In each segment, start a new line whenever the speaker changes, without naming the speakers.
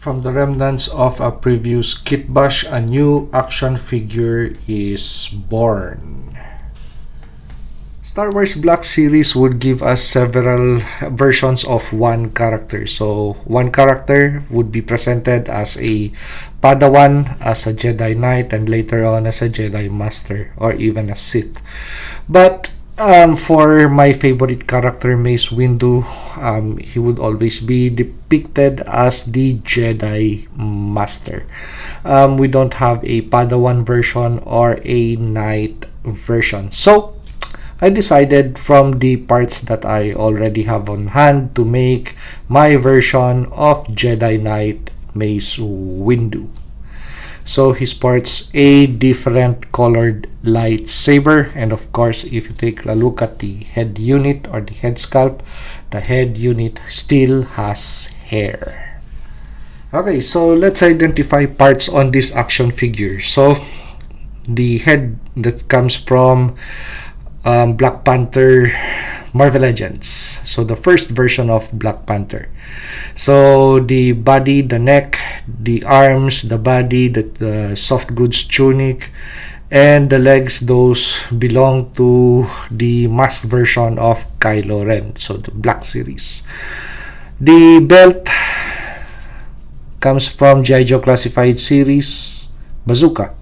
From the remnants of a previous Kitbash, a new action figure is born. Star Wars Black Series would give us several versions of one character. So one character would be presented as a Padawan, as a Jedi Knight, and later on as a Jedi Master or even a Sith. But for my favorite character, Mace Windu, he would always be depicted as the Jedi Master. We don't have a Padawan version or a Knight version. So I decided from the parts that I already have on hand to make my version of Jedi Knight Mace Windu. So he sports a different colored lightsaber, and of course, if you take a look at the head unit or the head sculpt, the head unit still has hair. Okay, so let's identify parts on this action figure. So the head that comes from Black Panther Marvel Legends, so the first version of Black Panther. So the body, the neck, the arms, the body, the soft goods tunic, and the legs, those belong to the masked version of Kylo Ren, so the Black Series. The belt comes from G.I. Joe Classified Series Bazooka.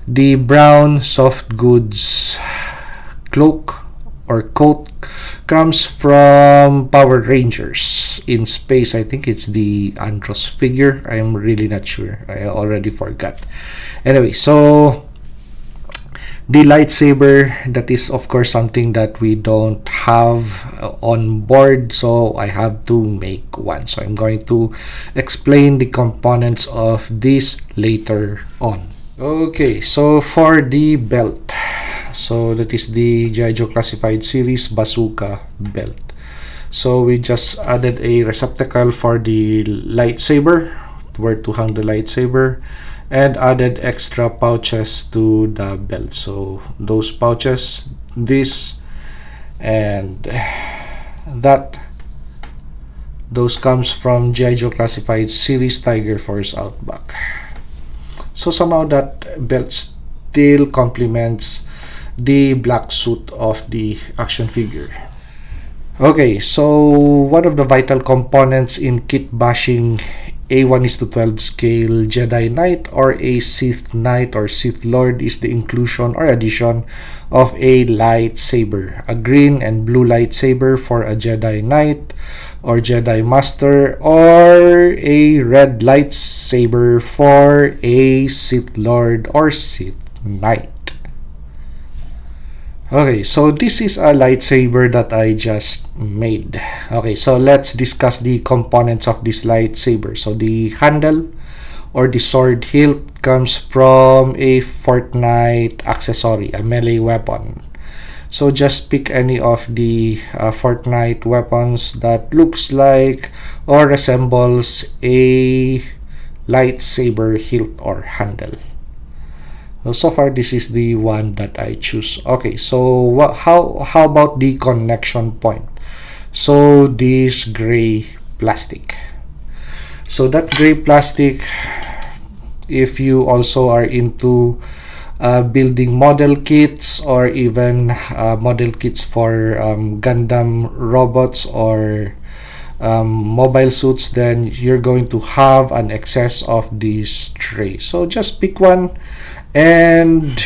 The brown soft goods cloak or coat comes from Power Rangers in space. I think it's the Andros figure. I'm really not sure. I already forgot. Anyway, so the lightsaber, that is of course something that we don't have on board, so I have to make one. So I'm going to explain the components of this later on. Okay, so for the belt, so that is the G.I. Joe Classified Series Bazooka belt. So we just added a receptacle for the lightsaber, where to hang the lightsaber, and added extra pouches to the belt. So those pouches, this and that, those comes from G.I. Joe Classified Series Tiger Force Outback. So somehow that belt still complements the black suit of the action figure. Okay, so one of the vital components in kit bashing a 1:12 scale Jedi Knight or a Sith Knight or Sith Lord is the inclusion or addition of a lightsaber, a green and blue lightsaber for a Jedi Knight or Jedi Master, or a red lightsaber for a Sith Lord or Sith Knight. Okay, so this is a lightsaber that I just made. Okay, so let's discuss the components of this lightsaber. So the handle or the sword hilt comes from a Fortnite accessory, a melee weapon. So just pick any of the Fortnite weapons that looks like or resembles a lightsaber hilt or handle. So far, this is the one that I choose. Okay, so how about the connection point? So this gray plastic. So that gray plastic, if you also are into building model kits or even model kits for Gundam robots or mobile suits, then you're going to have an excess of this tray. So just pick one and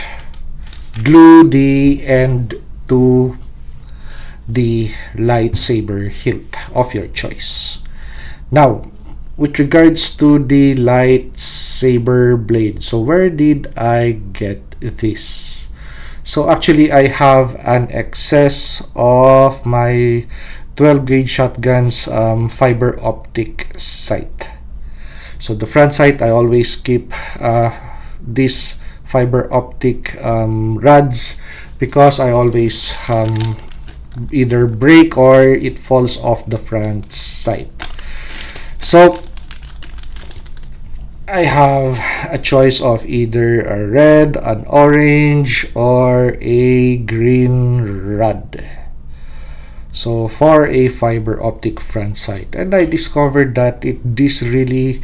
glue the end to the lightsaber hilt of your choice. Now, with regards to the lightsaber blade, so where did I get this? So actually, I have an excess of my 12 gauge shotgun's fiber optic sight. So the front sight, I always keep this fiber optic rods because I always either break or it falls off the front sight. So I have a choice of either a red, an orange, or a green rod. So for a fiber optic front sight, and I discovered that this really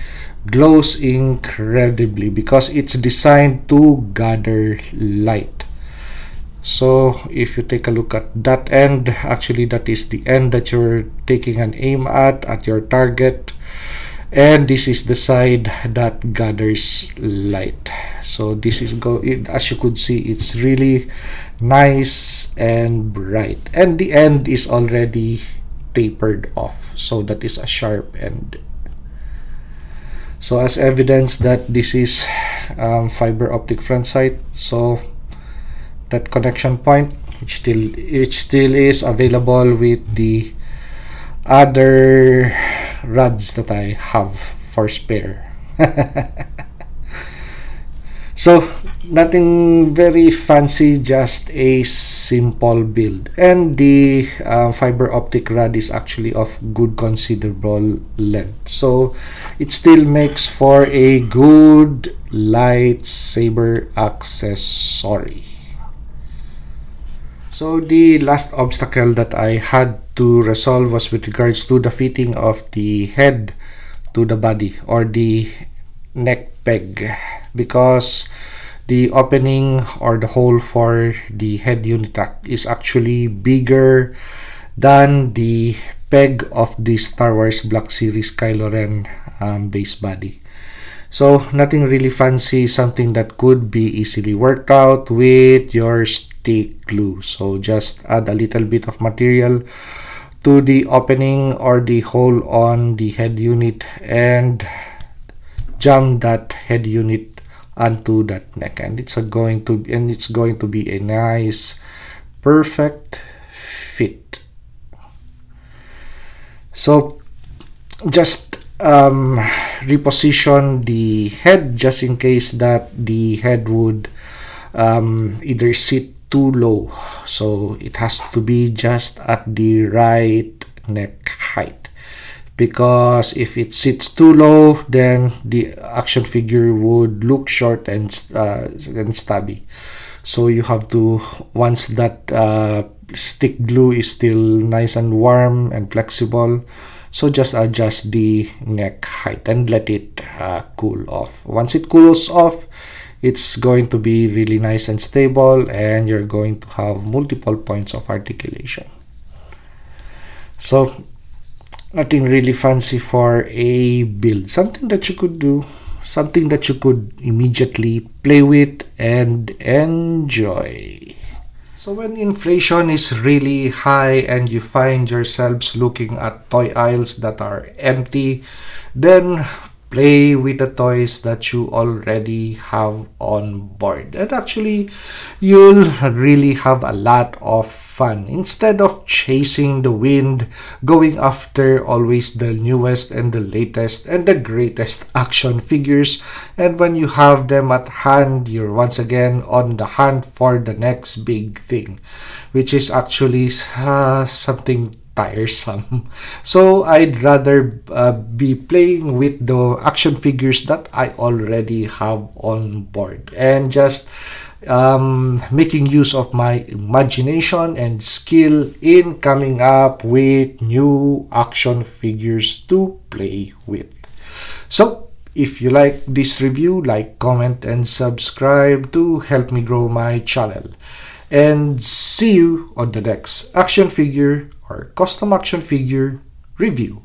glows incredibly because it's designed to gather light. So if you take a look at that end, actually that is the end that you're taking an aim at your target, and this is the side that gathers light. So this is as you could see, it's really nice and bright, and the end is already tapered off, so that is a sharp end. So as evidence that this is fiber optic front sight, so that connection point, it still is available with the other rods that I have for spare. So nothing very fancy, just a simple build, and the fiber optic rod is actually of good considerable length, so it still makes for a good lightsaber accessory. So the last obstacle that I had to resolve was with regards to the fitting of the head to the body, or the neck peg, because the opening or the hole for the head unit is actually bigger than the peg of the Star Wars Black Series Kylo Ren base body. So nothing really fancy, something that could be easily worked out with your stick glue. So just add a little bit of material to the opening or the hole on the head unit and jam that head unit onto that neck, and it's going to be a nice, perfect fit. So just reposition the head just in case that the head would either sit too low, so it has to be just at the right neck height, because if it sits too low, then the action figure would look short and stubby. So you have to, once that stick glue is still nice and warm and flexible, so just adjust the neck height and let it cool off. Once it cools off, it's going to be really nice and stable, and you're going to have multiple points of articulation. So nothing really fancy for a build, something that you could do, something that you could immediately play with and enjoy. So when inflation is really high and you find yourselves looking at toy aisles that are empty, then play with the toys that you already have on board, and actually you'll really have a lot of fun instead of chasing the wind, going after always the newest and the latest and the greatest action figures. And when you have them at hand, you're once again on the hunt for the next big thing, which is actually something tiresome. So I'd rather be playing with the action figures that I already have on board, and just making use of my imagination and skill in coming up with new action figures to play with. So if you like this review, like, comment, and subscribe to help me grow my channel. And see you on the next action figure or custom action figure review.